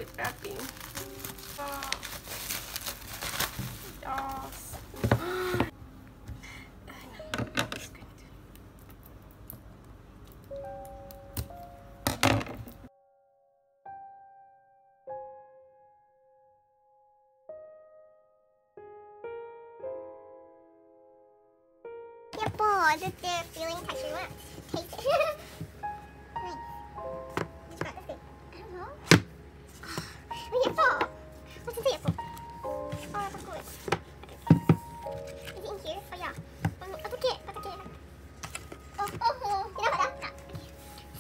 good wrapping. Yes. 예뻐. 어쨌든 feeling texture one. Taste it. Nice. Just got this thing. I don't know. 예뻐. 진짜 예뻐. 바꿔. Is it in here? Oh yeah. 어떡해. 이나가다.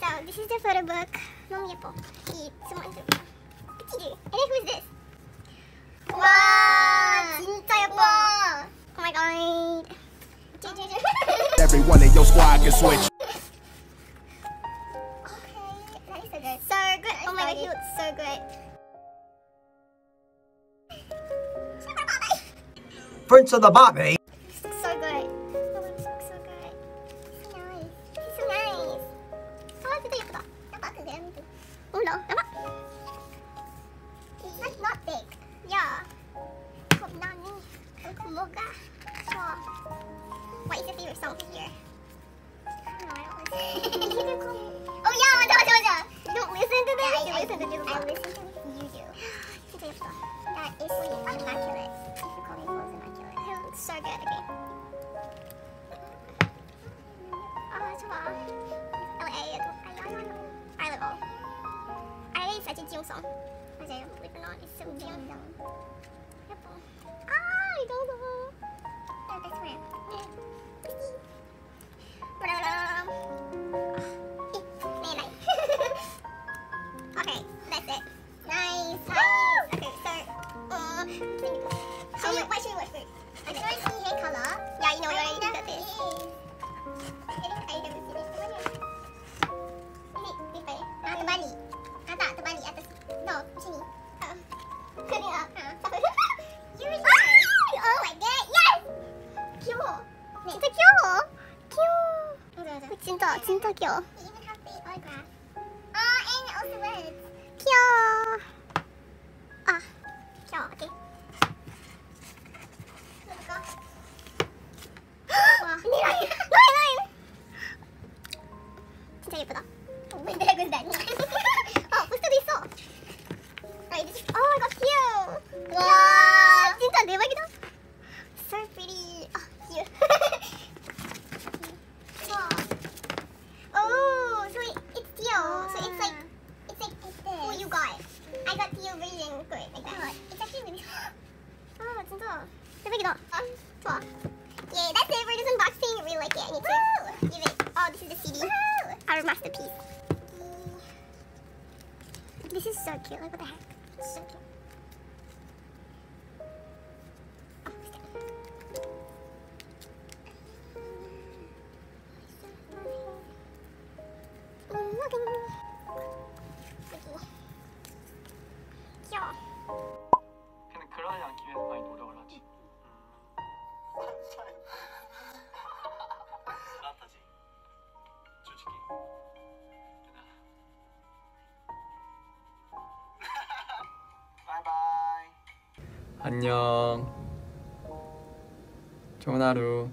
So this is the photo book. 너무 예뻐. 이 스몰 좀. 그치지? And then who's this? 와 진짜 예뻐. Oh my god. Every one of your squad can switch. Okay, that is so good. So good. Oh my god, he looks so good. Prince of the Bobby. This looks so good. Oh, this looks so good. So nice. He's so nice. 진짜 예쁘다. 나봤는데. 몰라. 나봐. It's not big. Yeah. 겁나니. 뭐가 좋아. What is your favorite song here? I don't know, I don't listen. Oh yeah, 맞아. You don't listen to this? You listen to this one. I listen to this, you do. 진짜 예쁘다. That is immaculate. If you call me clothes immaculate. It looks so good, okay. 좋아. LA에도 I love all. LA is such a Jung song. 맞아요. Believe it or not, it's so Jung. 예뻐. I don't know. They're best friend. Okay, that's it. Nice. Okay, so what should we watch first? I just want to see hair color. Yeah, you know, you already got this. I never seen it. Ini, terbalik. Tak, terbalik atas. No, macam ni. Kena. Oh my god, yes! 귀여워. 진짜 귀여워. 맞아. 진짜 귀여워. You even have the autograph. And also words. 귀여워. 귀여워. 오케이. 해볼까? 와. 라인. 진짜 예쁘다. 군단. 포스터도 있어. Oh my god, cute. 와, 진짜 대박이다. So pretty. Cute. Oh, so it's Theo. So it's like this. Who you got? I got Theo version. Good, like that. It's actually really. 진짜 대박이다. 좋아. Yeah, that's it for this unboxing. I really like it. I need to give it. Oh, this is the CD. Our masterpiece. This is so cute. Like, what the heck? It's so cute. 걔는 그러지 않기 위해서 많이 노력을 하지. 그렇다지. 솔직히. 바이바이. 안녕. 좋은 하루.